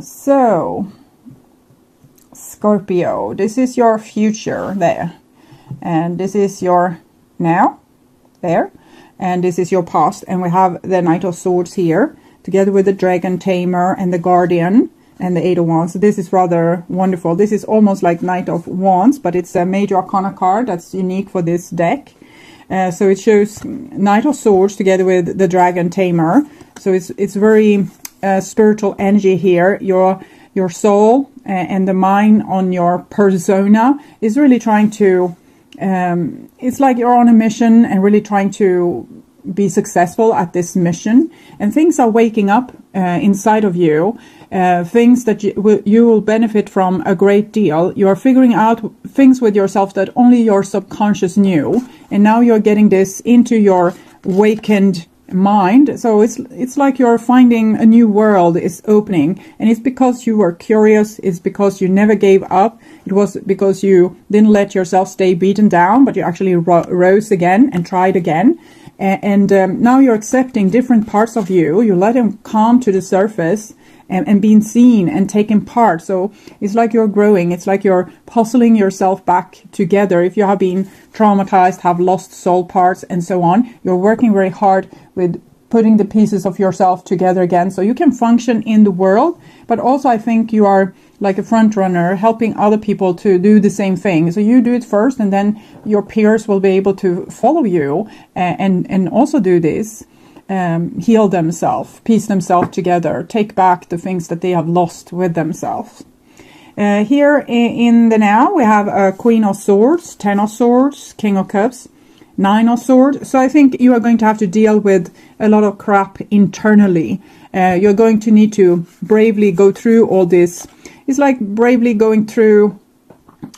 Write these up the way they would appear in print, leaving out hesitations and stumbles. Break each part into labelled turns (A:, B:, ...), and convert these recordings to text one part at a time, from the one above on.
A: So, Scorpio, this is your future there. And this is your now there. And this is your past. And we have the Knight of Swords here, together with the Dragon Tamer and the Guardian and the Eight of Wands. So this is rather wonderful. This is almost like Knight of Wands, but it's a major arcana card that's unique for this deck. So it shows Knight of Swords together with the Dragon Tamer. So it's very spiritual energy here. Your soul and the mind on your persona is really trying to, it's like you're on a mission and really trying to be successful at this mission, and things are waking up inside of you, things that you will benefit from a great deal. You are figuring out things with yourself that only your subconscious knew, and now you're getting this into your awakened mind. So it's like you're finding a new world is opening, and it's because you were curious. It's because you never gave up. It was because you didn't let yourself stay beaten down, but you actually rose again and tried again. And now you're accepting different parts of you. You let them come to the surface and being seen and taking part. So it's like you're growing. It's like you're puzzling yourself back together. If you have been traumatized, have lost soul parts and so on, you're working very hard with putting the pieces of yourself together again so you can function in the world. But also I think you are like a front runner, helping other people to do the same thing. So you do it first, and then your peers will be able to follow you and also do this, heal themselves, piece themselves together, take back the things that they have lost with themselves. Here in the now, we have a Queen of Swords, Ten of Swords, King of Cups, Nine of Swords. So I think you are going to have to deal with a lot of crap internally. You're going to need to bravely go through all this. It's like bravely going through,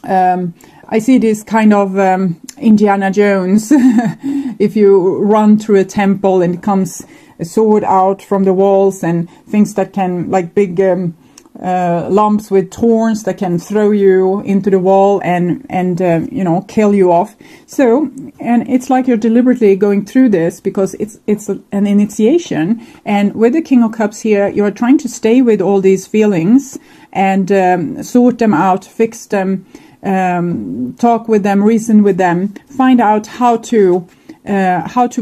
A: I see this kind of Indiana Jones. If you run through a temple and it comes a sword out from the walls and things that can, like big lumps with thorns that can throw you into the wall and you know, kill you off. So, and it's like you're deliberately going through this because it's an initiation. And with the King of Cups here, you're trying to stay with all these feelings and sort them out, fix them, talk with them, reason with them, find out how to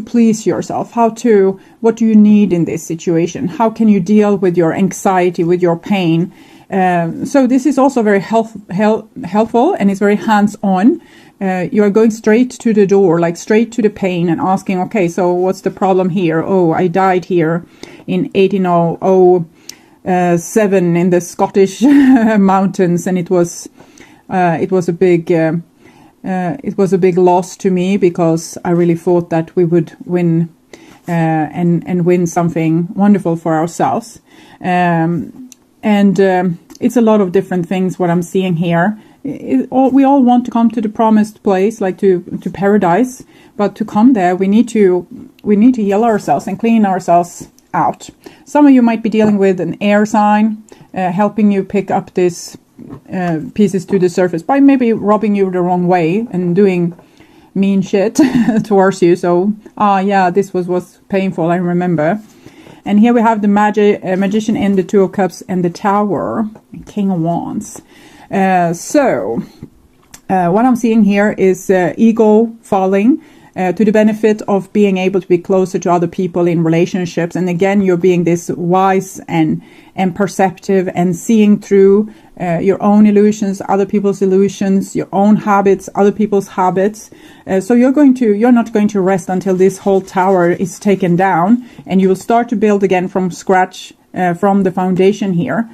A: please yourself, what do you need in this situation, how can you deal with your anxiety, with your pain. So this is also very helpful, and it's very hands-on. You are going straight to the door, like straight to the pain, and asking, okay, so what's the problem here? Oh, I died here in 1807 in the Scottish mountains, and it was a big loss to me, because I really thought that we would win and win something wonderful for ourselves. It's a lot of different things what I'm seeing here. We all want to come to the promised place, like to paradise, but to come there we need to heal ourselves and clean ourselves out. Some of you might be dealing with an air sign, helping you pick up this pieces to the surface by maybe rubbing you the wrong way and doing mean shit towards you. So yeah, this was painful, I remember. And here we have the magician in the Two of Cups and the Tower, King of Wands. So what I'm seeing here is ego falling to the benefit of being able to be closer to other people in relationships. And again, you're being this wise and perceptive and seeing through your own illusions, other people's illusions, your own habits, other people's habits. So you're not going to rest until this whole tower is taken down, and you will start to build again from scratch, from the foundation here.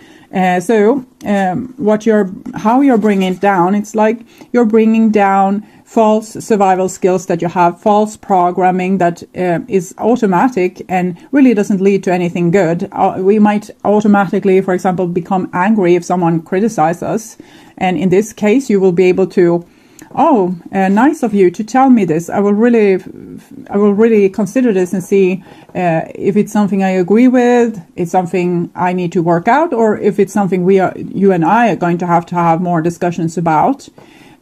A: So how you're bringing it down, it's like you're bringing down false survival skills that you have, false programming that is automatic and really doesn't lead to anything good. We might automatically, for example, become angry if someone criticizes us. And in this case, you will be able to, nice of you to tell me this. I will really consider this and see if it's something I agree with, it's something I need to work out, or if it's something you and I are going to have more discussions about.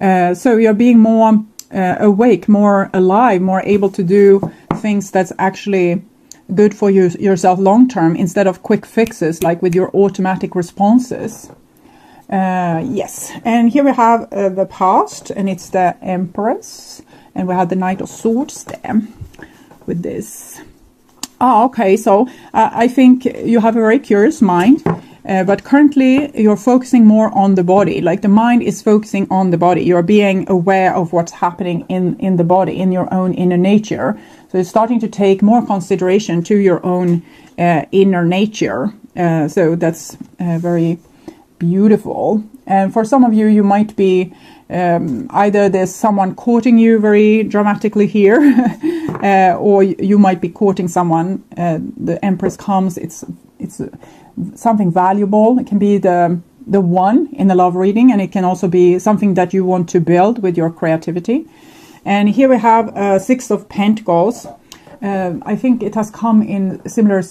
A: So you're being more awake, more alive, more able to do things that's actually good for you yourself long term, instead of quick fixes like with your automatic responses. Yes, and here we have the past, and it's the Empress, and we have the Knight of Swords there with this. Okay, so I think you have a very curious mind, but currently you're focusing more on the body. Like the mind is focusing on the body. You're being aware of what's happening in the body, in your own inner nature. So it's starting to take more consideration to your own inner nature. So that's very beautiful. And for some of you, you might be either there's someone courting you very dramatically here, or you might be courting someone. The Empress comes, it's something valuable. It can be the one in the love reading, and it can also be something that you want to build with your creativity. And here we have Six of Pentacles. I think it has come in similar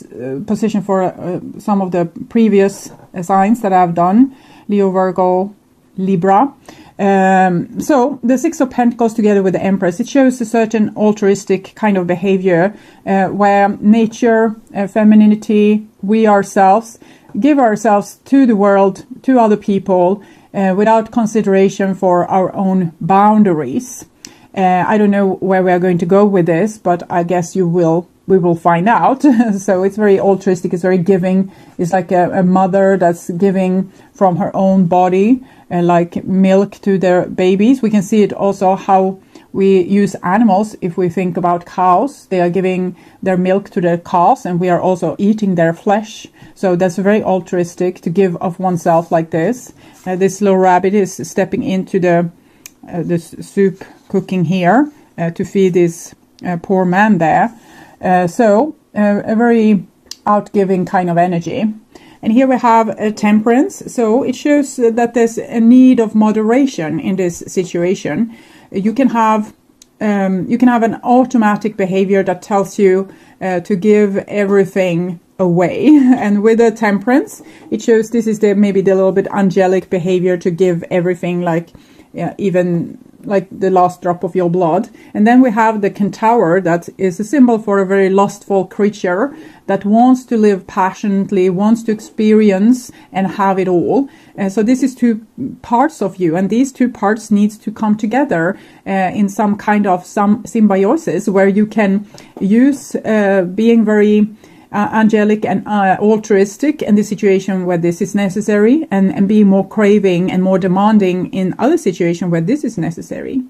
A: position for some of the previous signs that I've done, Leo, Virgo, Libra. So the Six of Pentacles together with the Empress, it shows a certain altruistic kind of behavior where nature, femininity, we ourselves give ourselves to the world, to other people, without consideration for our own boundaries. I don't know where we are going to go with this, but I guess we will find out. So it's very altruistic, it's very giving. It's like a mother that's giving from her own body, like milk to their babies. We can see it also how we use animals. If we think about cows, they are giving their milk to their calves, and we are also eating their flesh. So that's very altruistic to give of oneself like this. This little rabbit is stepping into the soup cooking here to feed this poor man there. So a very outgiving kind of energy. And here we have a Temperance. So it shows that there's a need of moderation in this situation. You can have an automatic behavior that tells you to give everything away. And with the Temperance, it shows this is maybe the little bit angelic behavior to give everything, like even like the last drop of your blood. And then we have the Centaur, that is a symbol for a very lustful creature that wants to live passionately, wants to experience and have it all. So this is two parts of you, and these two parts needs to come together in some kind of symbiosis, where you can use being very angelic and altruistic in the situation where this is necessary, and be more craving and more demanding in other situations where this is necessary.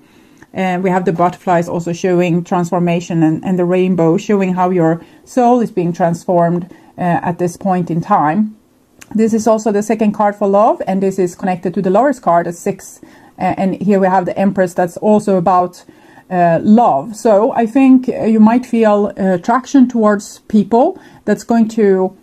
A: And we have the butterflies also showing transformation, and the rainbow showing how your soul is being transformed at this point in time. This is also the second card for love, and this is connected to the Lover's card at 6. And here we have the Empress, that's also about love. So I think you might feel attraction towards people that's going to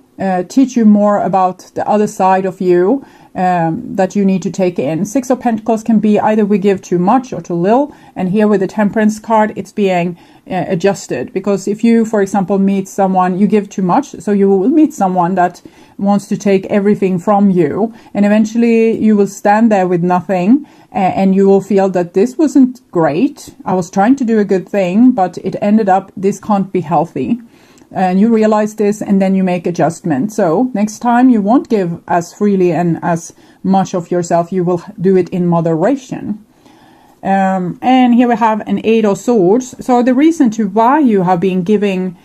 A: teach you more about the other side of you that you need to take in. Six of Pentacles can be either we give too much or too little, and here with the Temperance card, it's being adjusted. Because if you, for example, meet someone, you give too much, so you will meet someone that wants to take everything from you, and eventually you will stand there with nothing, and you will feel that this wasn't great. I was trying to do a good thing, but it ended up, this can't be healthy. And you realize this, and then you make adjustments. So next time you won't give as freely and as much of yourself. You will do it in moderation. And here we have an Eight of Swords. So the reason to why you have been giving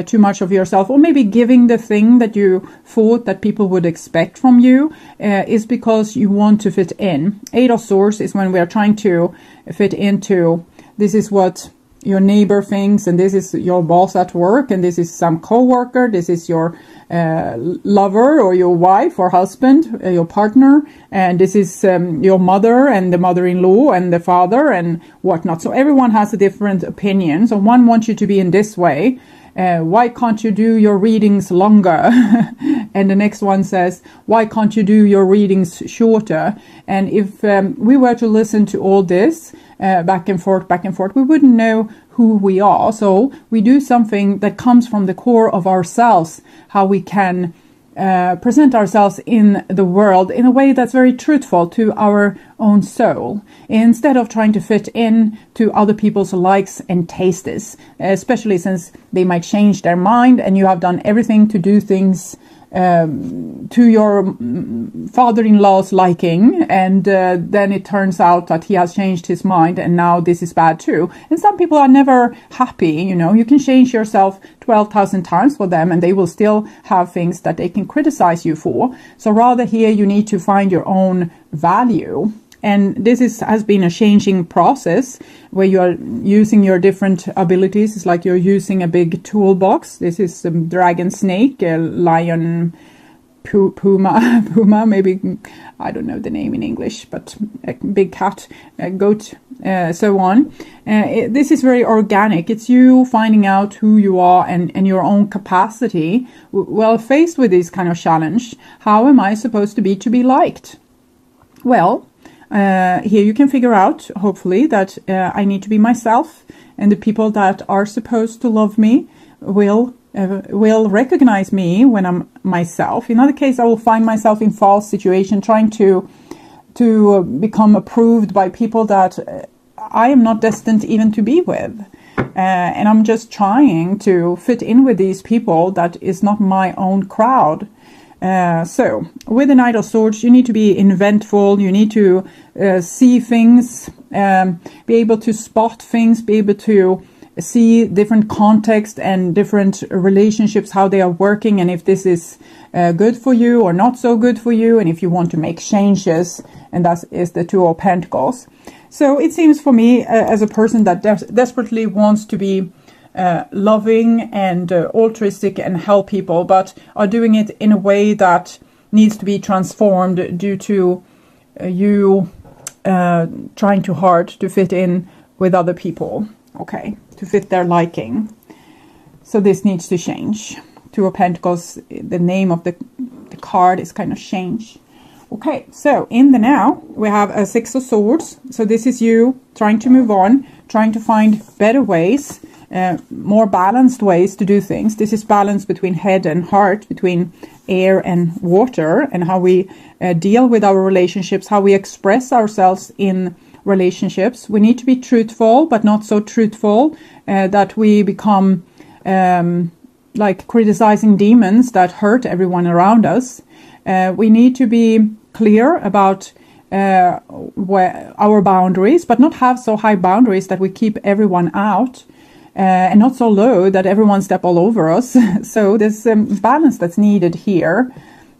A: too much of yourself, or maybe giving the thing that you thought that people would expect from you, is because you want to fit in. Eight of Swords is when we are trying to fit into, this is what your neighbor thinks, and this is your boss at work, and this is some co-worker, this is your lover or your wife or husband, your partner, and this is your mother and the mother-in-law and the father and whatnot. So everyone has a different opinion. So one wants you to be in this way. Why can't you do your readings longer? And the next one says, why can't you do your readings shorter? And if we were to listen to all this back and forth, we wouldn't know who we are. So we do something that comes from the core of ourselves, how we can present ourselves in the world in a way that's very truthful to our own soul, instead of trying to fit in to other people's likes and tastes, especially since they might change their mind and you have done everything to do things to your father-in-law's liking, and then it turns out that he has changed his mind and now this is bad too. And some people are never happy, you know. You can change yourself 12,000 times for them and they will still have things that they can criticize you for. So rather here you need to find your own value. And this has been a changing process where you are using your different abilities. It's like you're using a big toolbox. This is a dragon, snake, a lion, puma, maybe, I don't know the name in English, but a big cat, a goat, so on. This is very organic. It's you finding out who you are and your own capacity. Well, faced with this kind of challenge, how am I supposed to be liked? Well, here you can figure out, hopefully, that I need to be myself, and the people that are supposed to love me will recognize me when I'm myself. In other case, I will find myself in false situation, trying to become approved by people that I am not destined even to be with. And I'm just trying to fit in with these people that is not my own crowd. So with the Knight of Swords, you need to be inventful. You need to see things, be able to spot things, be able to see different context and different relationships, how they are working, and if this is good for you or not so good for you, and if you want to make changes. And that is the Two of Pentacles. So it seems for me, as a person that desperately wants to be loving and altruistic and help people, but are doing it in a way that needs to be transformed due to you trying too hard to fit in with other people, okay, to fit their liking. So this needs to change. Two of Pentacles, the name of the card is kind of change. Okay, so in the now we have a Six of Swords. So this is you trying to move on, trying to find better ways, more balanced ways to do things. This is balance between head and heart, between air and water, and how we deal with our relationships, how we express ourselves in relationships. We need to be truthful, but not so truthful that we become like criticizing demons that hurt everyone around us. We need to be clear about our boundaries, but not have so high boundaries that we keep everyone out. And not so low that everyone step all over us. So there's balance that's needed here.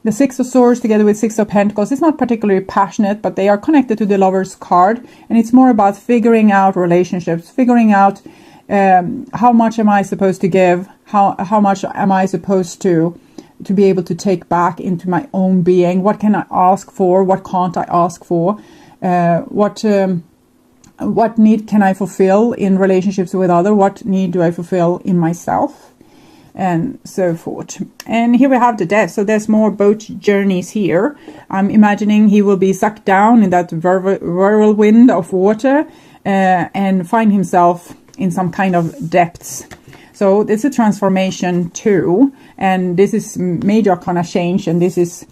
A: The Six of Swords together with Six of Pentacles is not particularly passionate, but they are connected to the Lover's card. And it's more about figuring out relationships, figuring out how much am I supposed to give, how much am I supposed to be able to take back into my own being. What can I ask for? What can't I ask for? What need can I fulfill in relationships with others? What need do I fulfill in myself? And so forth. And here we have the Death. So there's more boat journeys here. I'm imagining he will be sucked down in that whirlwind of water and find himself in some kind of depths. So this is a transformation too. And this is major arcana change, and this is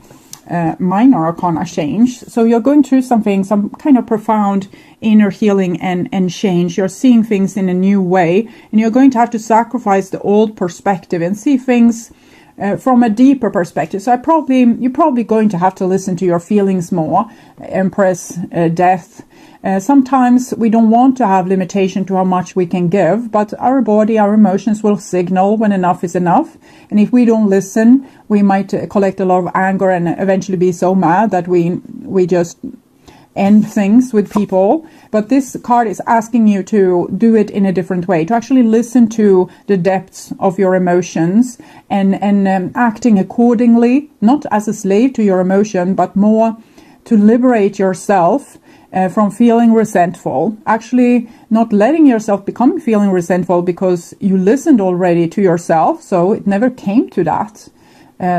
A: minor arcana change. So you're going through something, some kind of profound inner healing and change. You're seeing things in a new way, and you're going to have to sacrifice the old perspective and see things from a deeper perspective. So you're probably going to have to listen to your feelings more. Empress, Death. Sometimes we don't want to have limitation to how much we can give, but our body, our emotions will signal when enough is enough. And if we don't listen, we might collect a lot of anger and eventually be so mad that we just end things with people. But this card is asking you to do it in a different way, to actually listen to the depths of your emotions and acting accordingly, not as a slave to your emotion, but more to liberate yourself from feeling resentful, actually not letting yourself become feeling resentful because you listened already to yourself, so it never came to that.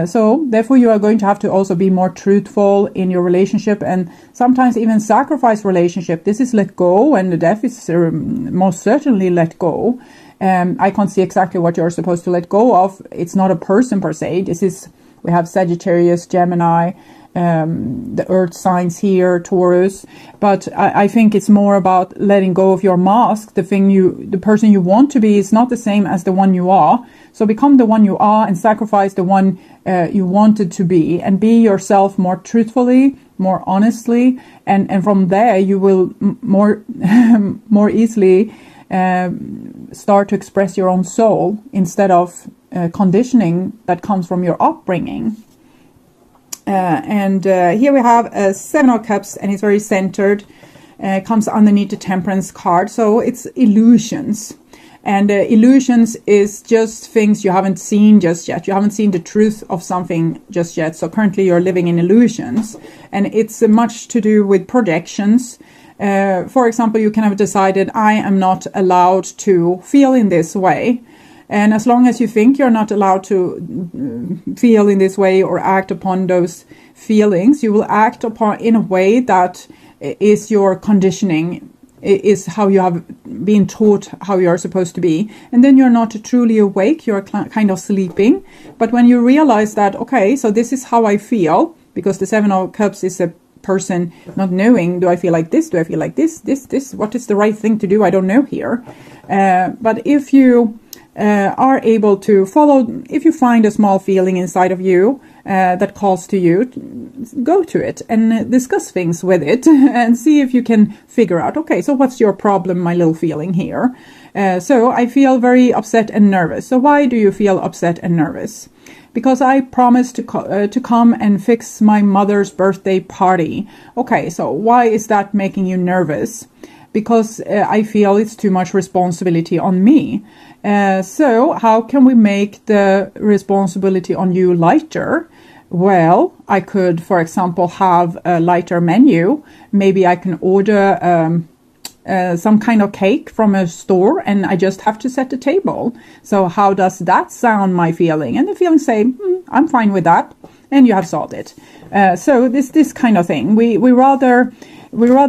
A: So therefore you are going to have to also be more truthful in your relationship, and sometimes even sacrifice relationship. This is let go, and the Death is most certainly let go. I can't see exactly what you're supposed to let go of. It's not a person per se. This is We have Sagittarius, Gemini, the earth signs here, Taurus. But I think it's more about letting go of your mask. The person you want to be is not the same as the one you are. So become the one you are and sacrifice the one you wanted to be, and be yourself more truthfully, more honestly, and from there you will more easily start to express your own soul instead of conditioning that comes from your upbringing. Here we have a 7 of Cups, and it's very centered. Comes underneath the Temperance card, so it's illusions. And illusions is just things you haven't seen just yet. You haven't seen the truth of something just yet. So currently you're living in illusions. And it's much to do with projections. For example, you can have decided, I am not allowed to feel in this way. And as long as you think you're not allowed to feel in this way or act upon those feelings, you will act upon in a way that is your conditioning, is how you have been taught how you're supposed to be. And then you're not truly awake, you're kind of sleeping. But when you realize that, okay, so this is how I feel, because the 7 of Cups is a person not knowing, do I feel like this, do I feel like this, what is the right thing to do, I don't know here. But if you are able to follow, if you find a small feeling inside of you that calls to you, go to it and discuss things with it and see if you can figure out, okay, so what's your problem, my little feeling here? So I feel very upset and nervous. So why do you feel upset and nervous? Because I promised to come and fix my mother's birthday party. Okay, so why is that making you nervous? Because I feel it's too much responsibility on me. So how can we make the responsibility on you lighter? Well, I could, for example, have a lighter menu. Maybe I can order some kind of cake from a store, and I just have to set the table. So how does that sound, my feeling? And the feeling say, I'm fine with that. And you have solved it. So this kind of thing. We rather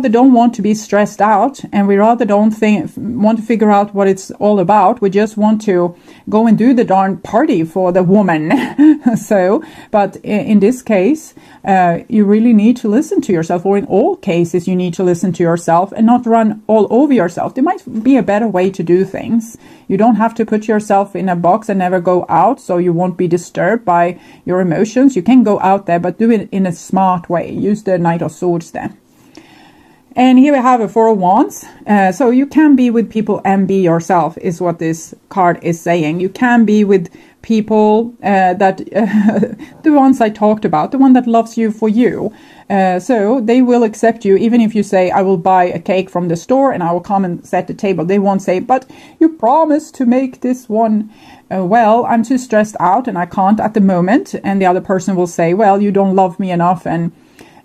A: don't want to be stressed out, and we rather don't want to figure out what it's all about. We just want to go and do the darn party for the woman. So, but in this case, you really need to listen to yourself, or in all cases, you need to listen to yourself and not run all over yourself. There might be a better way to do things. You don't have to put yourself in a box and never go out, so you won't be disturbed by your emotions. You can go out there, but do it in a smart way. Use the Knight of Swords there. And here we have a 4 of Wands. So you can be with people and be yourself, is what this card is saying. You can be with people that the ones I talked about, the one that loves you for you. So they will accept you, even if you say, I will buy a cake from the store and I will come and set the table. They won't say, but you promised to make this one. Well, I'm too stressed out and I can't at the moment. And the other person will say, well, you don't love me enough, and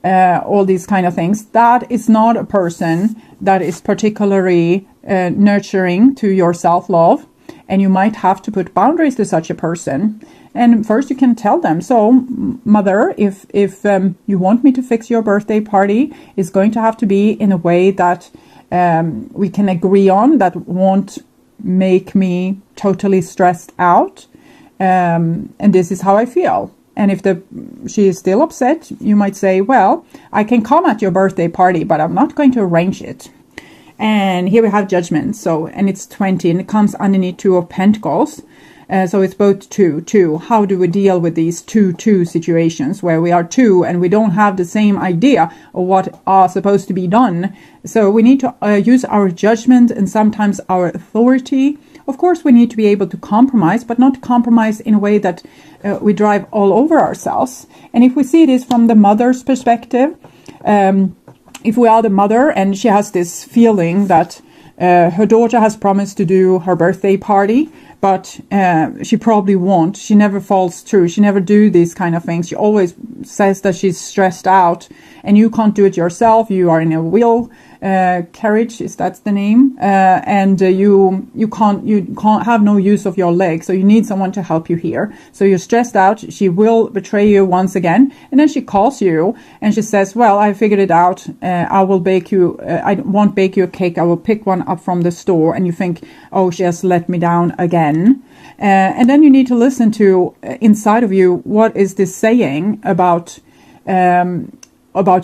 A: all these kind of things. That is not a person that is particularly nurturing to your self-love, and you might have to put boundaries to such a person. And first you can tell them, so mother, if you want me to fix your birthday party, it's going to have to be in a way that we can agree on, that won't make me totally stressed out, and this is how I feel. And if she is still upset, you might say, well, I can come at your birthday party, but I'm not going to arrange it. And here we have Judgment. So, and it's 20, and it comes underneath 2 of Pentacles. So it's both 2. How do we deal with these 2 situations where we are 2 and we don't have the same idea of what are supposed to be done? So we need to use our judgment and sometimes our authority. Of course, we need to be able to compromise, but not compromise in a way that we drive all over ourselves. And if we see this from the mother's perspective, if we are the mother and she has this feeling that her daughter has promised to do her birthday party, but she probably won't. She never falls through. She never do these kind of things. She always says that she's stressed out, and you can't do it yourself. You are in a carriage, is that's the name, and you can't have no use of your legs, so you need someone to help you here. So you're stressed out. She will betray you once again, and then she calls you and she says, well, I figured it out. I will bake you. I won't bake you a cake. I will pick one up from the store. And you think, oh, she has let me down again. And then you need to listen to inside of you, what is this saying about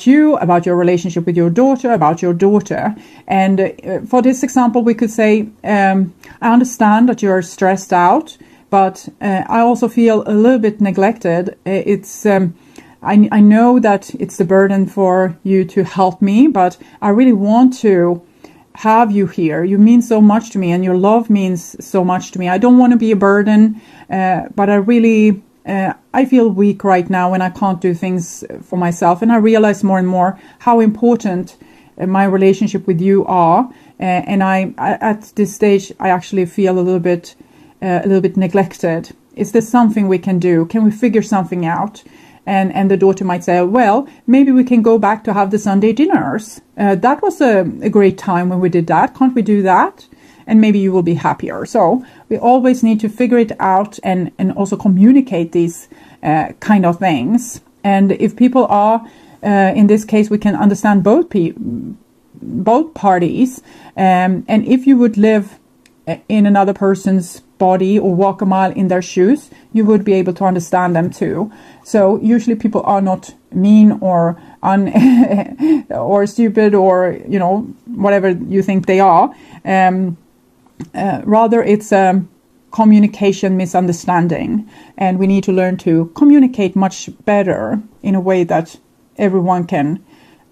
A: you, about your relationship with your daughter, about your daughter. And for this example, we could say, I understand that you're stressed out, but I also feel a little bit neglected. I know that it's a burden for you to help me, but I really want to have you here. You mean so much to me, and your love means so much to me. I don't want to be a burden, but I really... I feel weak right now when I can't do things for myself, and I realize more and more how important my relationship with you are. And I at this stage, I actually feel a little bit neglected. Is there something we can do? Can we figure something out? And the daughter might say, well, maybe we can go back to have the Sunday dinners. That was a great time when we did that. Can't we do that? And maybe you will be happier. So we always need to figure it out and also communicate these kind of things. And if people are, in this case, we can understand both parties. And if you would live in another person's body or walk a mile in their shoes, you would be able to understand them too. So usually people are not mean or or stupid or, you know, whatever you think they are. Rather, it's a communication misunderstanding, and we need to learn to communicate much better in a way that everyone can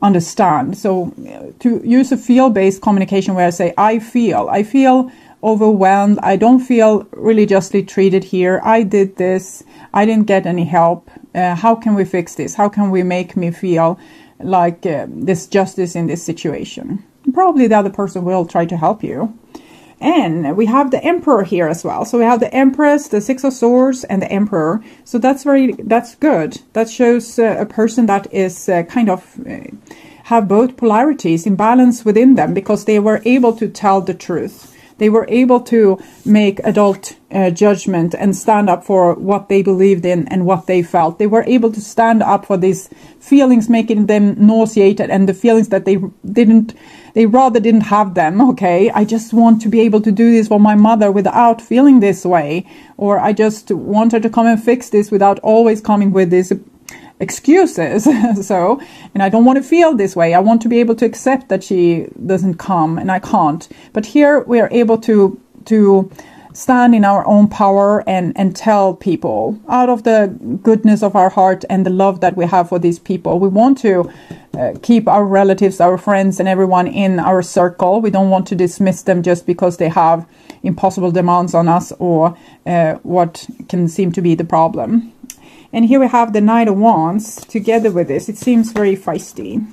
A: understand. So to use a feel-based communication where I say, I feel overwhelmed. I don't feel really justly treated here. I did this. I didn't get any help. How can we fix this? How can we make me feel like this justice in this situation? Probably the other person will try to help you. And we have the Emperor here as well. So we have the Empress, the Six of Swords, and the Emperor. So that's good. That shows a person that is kind of have both polarities in balance within them, because they were able to tell the truth. They were able to make adult judgment and stand up for what they believed in and what they felt. They were able to stand up for these feelings making them nauseated, and the feelings that they rather didn't have them. Okay, I just want to be able to do this for my mother without feeling this way, or I just want her to come and fix this without always coming with this excuses. So, and I don't want to feel this way. I want to be able to accept that she doesn't come, and I can't. But here we are able to stand in our own power and tell people out of the goodness of our heart and the love that we have for these people. We want to keep our relatives, our friends, and everyone in our circle. We don't want to dismiss them just because they have impossible demands on us or what can seem to be the problem. And here we have the Knight of Wands together with this. It seems very feisty.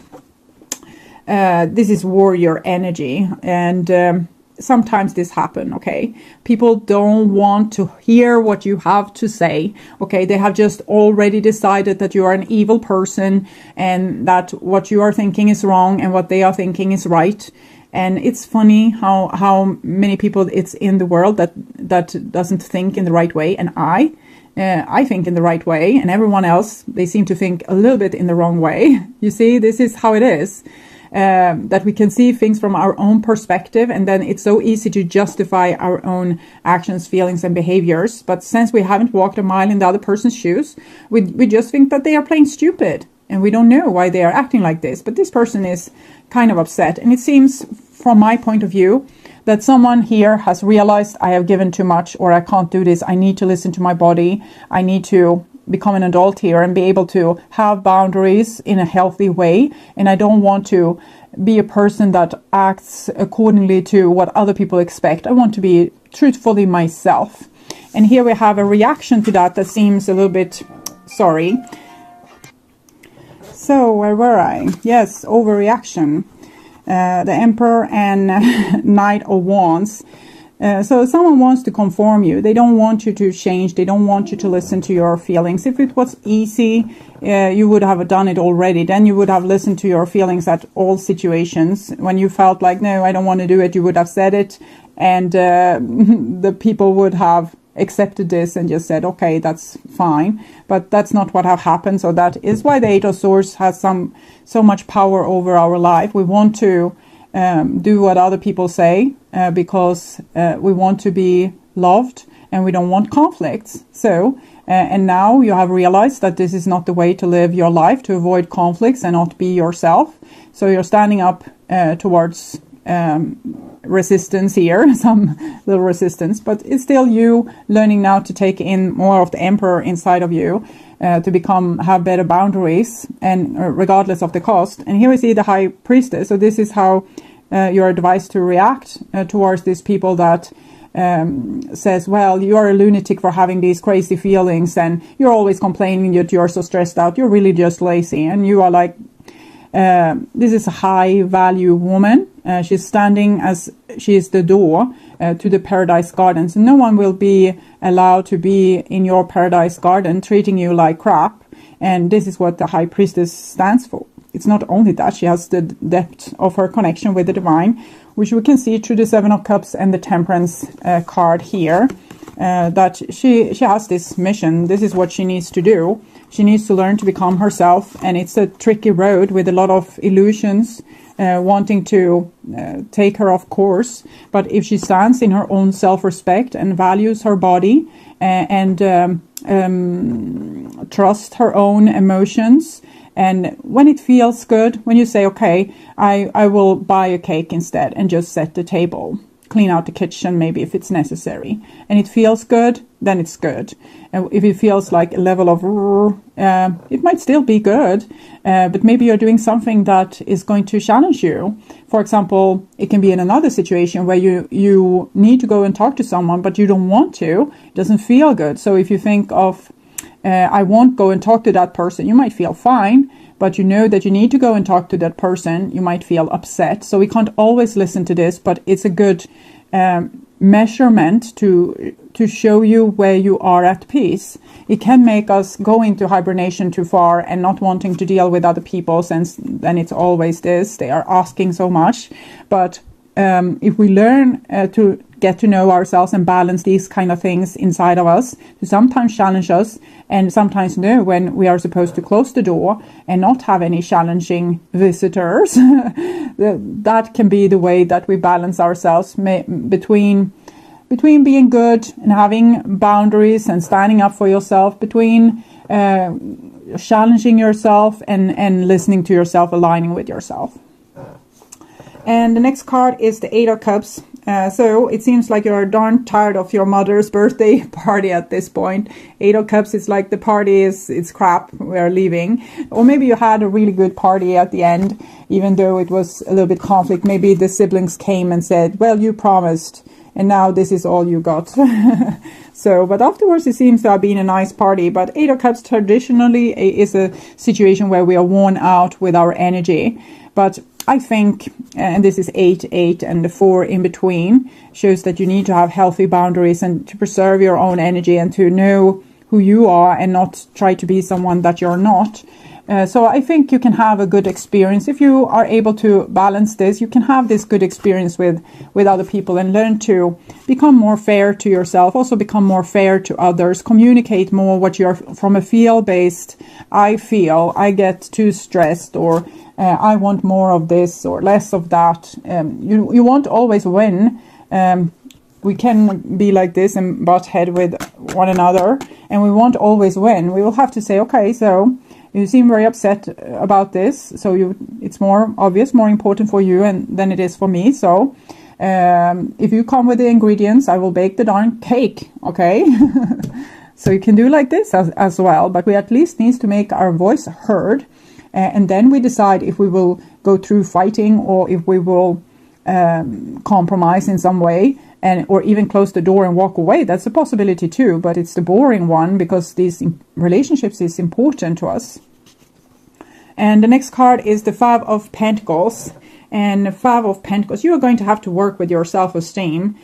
A: This is warrior energy, and sometimes this happens, okay? People don't want to hear what you have to say, okay? They have just already decided that you are an evil person and that what you are thinking is wrong and what they are thinking is right. And it's funny how many people it's in the world that doesn't think in the right way. And I think in the right way, and everyone else, they seem to think a little bit in the wrong way. You see, this is how it is. That we can see things from our own perspective, and then it's so easy to justify our own actions, feelings, and behaviors. But since we haven't walked a mile in the other person's shoes, we just think that they are plain stupid, and we don't know why they are acting like this. But this person is kind of upset, and it seems, from my point of view, that someone here has realized I have given too much, or I can't do this. I need to listen to my body. I need to become an adult here and be able to have boundaries in a healthy way. And I don't want to be a person that acts accordingly to what other people expect. I want to be truthfully myself. And here we have a reaction to that seems a little bit sorry. So where were I? Yes, overreaction. The Emperor and Knight of Wands. So someone wants to conform you. They don't want you to change. They don't want you to listen to your feelings. If it was easy, you would have done it already. Then you would have listened to your feelings at all situations. When you felt like, no, I don't want to do it, you would have said it. And the people would have accepted this and just said, okay, that's fine. But that's not what have happened. So that is why the Eight of Swords has so much power over our life. We want to do what other people say because we want to be loved and we don't want conflicts. So, and now you have realized that this is not the way to live your life, to avoid conflicts and not be yourself. So you're standing up towards resistance here, some little resistance, but it's still you learning now to take in more of the emperor inside of you, to have better boundaries, and regardless of the cost. And here we see the high priestess. So this is how you're advised to react towards these people that says, well, you are a lunatic for having these crazy feelings, and you're always complaining that you're so stressed out. You're really just lazy. And you are like, this is a high value woman. She's standing as she is the door to the paradise gardens. No one will be allowed to be in your paradise garden treating you like crap. And this is what the high priestess stands for. It's not only that, she has the depth of her connection with the divine, which we can see through the Seven of Cups and the Temperance card here. That she has this mission. This is what she needs to do. She needs to learn to become herself, and it's a tricky road with a lot of illusions wanting to take her off course. But if she stands in her own self-respect and values her body and trust her own emotions, and when it feels good, when you say, okay, I will buy a cake instead and just set the table, clean out the kitchen maybe if it's necessary, and it feels good, then it's good. And if it feels like a level of it might still be good, but maybe you're doing something that is going to challenge you. For example, it can be in another situation where you need to go and talk to someone, but you don't want to. It doesn't feel good. So if you think of I won't go and talk to that person, you might feel fine, but you know that you need to go and talk to that person, you might feel upset. So we can't always listen to this, but it's a good measurement to show you where you are at peace. It can make us go into hibernation too far and not wanting to deal with other people, since then it's always this, they are asking so much. But if we learn to get to know ourselves and balance these kind of things inside of us, to sometimes challenge us and sometimes know when we are supposed to close the door and not have any challenging visitors, that can be the way that we balance ourselves between being good and having boundaries and standing up for yourself, between challenging yourself and listening to yourself, aligning with yourself. And the next card is the Eight of Cups. So it seems like you're darn tired of your mother's birthday party at this point. Eight of Cups is like the party it's crap, we're leaving. Or maybe you had a really good party at the end, even though it was a little bit conflict. Maybe the siblings came and said, well, you promised, and now this is all you got. So, but afterwards it seems to have been a nice party. But Eight of Cups traditionally is a situation where we are worn out with our energy. But I think, and this is 8, 8, and the 4 in between, shows that you need to have healthy boundaries and to preserve your own energy and to know who you are and not try to be someone that you're not. So I think you can have a good experience. If you are able to balance this, you can have this good experience with other people and learn to become more fair to yourself, also become more fair to others, communicate more what you're from a feel-based, I get too stressed, or I want more of this or less of that. You won't always win. We can be like this and butt head with one another, and we won't always win. We will have to say, okay, so you seem very upset about this, so it's more obvious, more important for you than it is for me. So if you come with the ingredients, I will bake the darn cake, okay? So you can do like this as well, but we at least need to make our voice heard, and then we decide if we will go through fighting or if we will compromise in some way, or even close the door and walk away. That's a possibility too, but it's the boring one, because these relationships is important to us. And the next card is the Five of Pentacles. And 5 of Pentacles, you are going to have to work with your self-esteem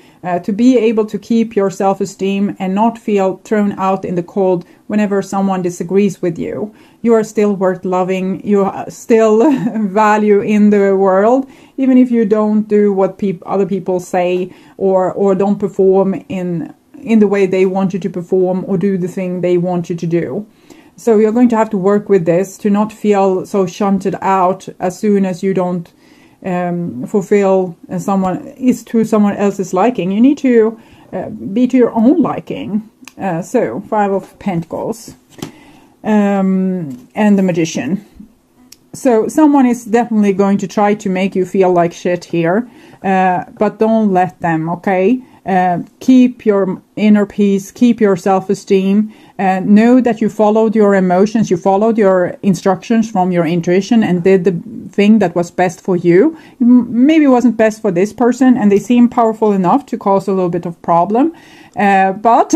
A: to be able to keep your self-esteem and not feel thrown out in the cold whenever someone disagrees with you. You are still worth loving. You are still value in the world, even if you don't do what other people say or don't perform in the way they want you to perform or do the thing they want you to do. So you're going to have to work with this to not feel so shunted out as soon as you don't fulfill someone else's liking. You need to be to your own liking. So 5 of Pentacles and the Magician. So someone is definitely going to try to make you feel like shit here, but don't let them, okay? Keep your inner peace, keep your self-esteem, know that you followed your emotions, you followed your instructions from your intuition and did the thing that was best for you. Maybe it wasn't best for this person and they seem powerful enough to cause a little bit of problem, but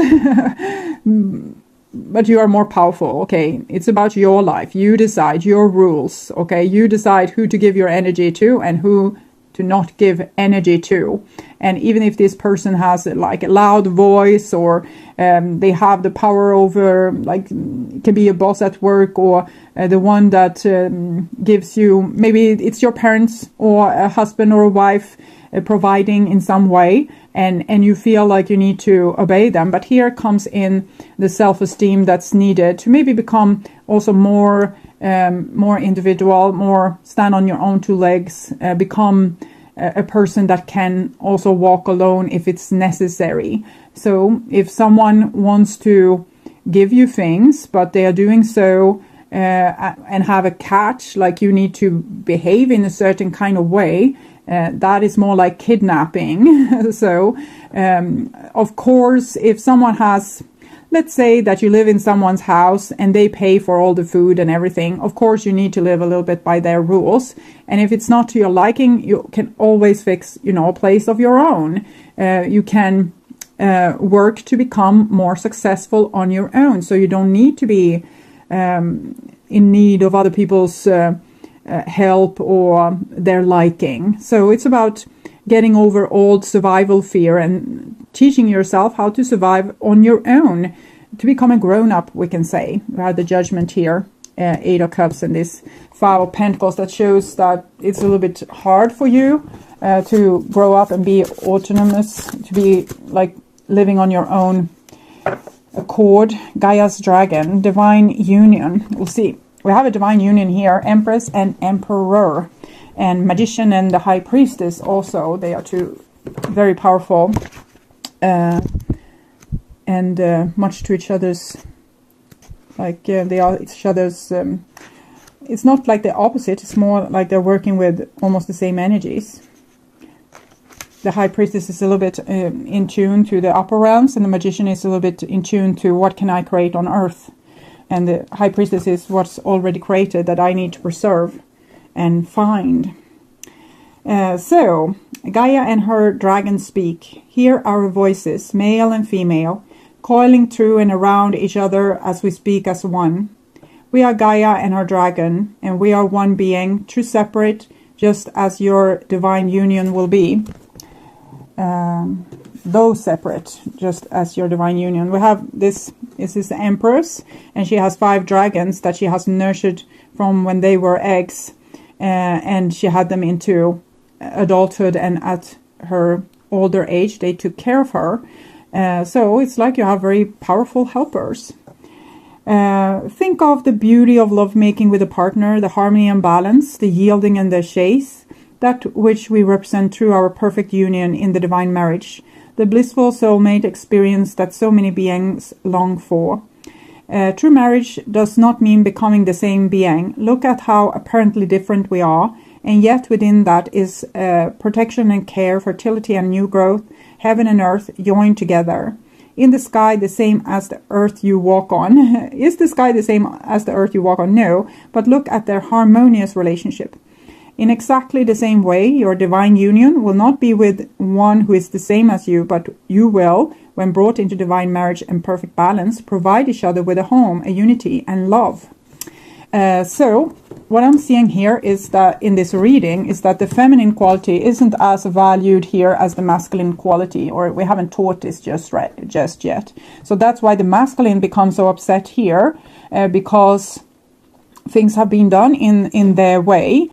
A: you are more powerful, okay? It's about your life. You decide your rules, okay? You decide who to give your energy to and who to not give energy to. And even if this person has like a loud voice or they have the power over, like it can be a boss at work or the one that gives you, maybe it's your parents or a husband or a wife providing in some way, and you feel like you need to obey them. But here comes in the self-esteem that's needed to maybe become also more individual, more stand on your own 2 legs, become a person that can also walk alone if it's necessary. So if someone wants to give you things, but they are doing so and have a catch, like you need to behave in a certain kind of way, that is more like kidnapping. So of course, if someone has, let's say that you live in someone's house and they pay for all the food and everything, of course you need to live a little bit by their rules. And if it's not to your liking, you can always fix, a place of your own. You can work to become more successful on your own. So you don't need to be in need of other people's help or their liking. So it's about getting over old survival fear and teaching yourself how to survive on your own, to become a grown-up, we can say. We have the Judgment here, 8 of Cups and this 5 of Pentacles, that shows that it's a little bit hard for you to grow up and be autonomous, to be like living on your own accord. Gaia's Dragon, Divine Union. We'll see. We have a Divine Union here, Empress and Emperor. And Magician and the High Priestess also. They are 2 very powerful and much to each other's, like they are each other's, it's not like the opposite, it's more like they're working with almost the same energies. The High Priestess is a little bit in tune to the upper realms, and the Magician is a little bit in tune to what can I create on earth. And the High Priestess is what's already created that I need to preserve and find. So Gaia and her dragon speak. Hear our voices, male and female, coiling through and around each other as we speak as one. We are Gaia and her dragon, and we are one being, true separate, just as your divine union will be. Though separate, just as your divine union. We have this is the Empress, and she has 5 dragons that she has nurtured from when they were eggs, and she had them into adulthood, and at her older age they took care of her. So it's like you have very powerful helpers. Think of the beauty of lovemaking with a partner, the harmony and balance, the yielding and the chase, that which we represent through our perfect union in the divine marriage, the blissful soulmate experience that so many beings long for. True marriage does not mean becoming the same being. Look at how apparently different we are, and yet within that is protection and care, fertility and new growth, heaven and earth joined together. In the sky, the same as the earth you walk on. Is the sky the same as the earth you walk on? No, but look at their harmonious relationship. In exactly the same way, your divine union will not be with one who is the same as you, but you will, when brought into divine marriage and perfect balance, provide each other with a home, a unity, and love. So what I'm seeing here is that in this reading is that the feminine quality isn't as valued here as the masculine quality, or we haven't taught this just yet. So that's why the masculine becomes so upset here, because things have been done in their way,